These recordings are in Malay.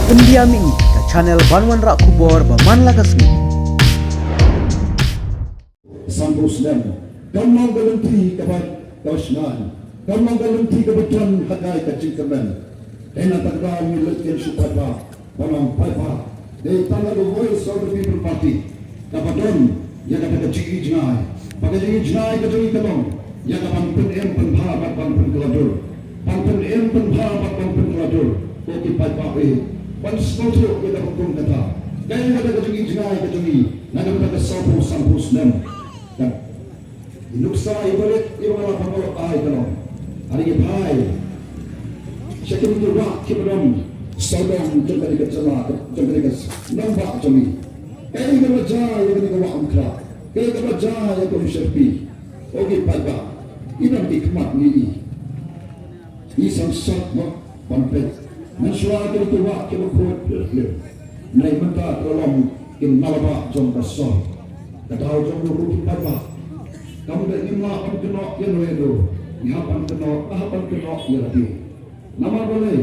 Pendiam ini ke channel Banwan Rak Kubor Baman Lagasmi. Sampus dan kamu berhenti kepada kawasan, kamu berhenti kebetulan hakai kecil kemen. Enak tak kau milikkan supaya orang payah. Dari tanah the voice of the people party. Kapadon yang kata kecil jenai, pakai jenai kecil kelong. Yang kapan pen penhabat pen keladur, pen penhabat pen keladur. Koki payah pan sekolah kita hukum kata. Kaya kata kecil jenai kecil, nak kata sampus dan nuksa ibarat ibarat pangolok ay kalong. Hari ini hai, saya kira wak kibram saudang jangka dekat celah, jangka dekat nampak jami. Kaya kerja yang kita wak angkra, kaya kerja yang kau serpi. Okey pada, ini hikmat ni. Isang sakma pampet. Mensuara kita wak kita kuat berlebih. Naik mentah tolong in malabak jom kasar. Katahu jom luruti pada. Kamu dah lima kamu kena yang redo, nihapan kena yang radio. Nama boleh,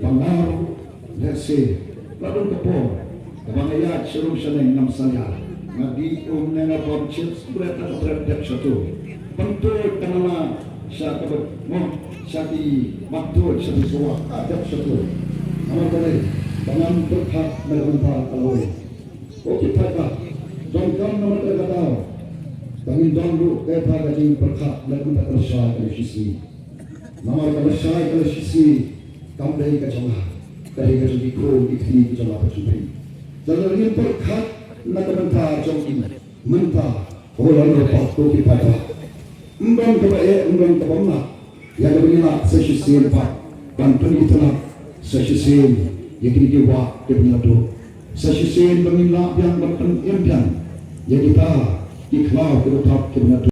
pangaruh, lese, ladung kepo, kebangayat serum seneng nam saya. Ngadi nena pomchits berita terhadap satu. Pentul kenala saya kebet, syati maktul syati suah ada satu. Nama boleh, pangan berhak melemah kalau. Okey pada, jomkan nama terkataau. Tangin dulu kaya pada jing berkat lagu tak tersay kalau sisi. Nama tersay kalau sisi kamu dari kacamah, dari kacamah ikut ikti kacamah kacamah. Jangan ini berkat nak mentah jom mentah orang lepas tu kita. Embang kebaik, embang kebangga. Yang beginilah sesi empat dan penitulah sesi yang kita buat dengan tu. Sesi beginilah yang berpenimpian yang kita ikhlas kita tetap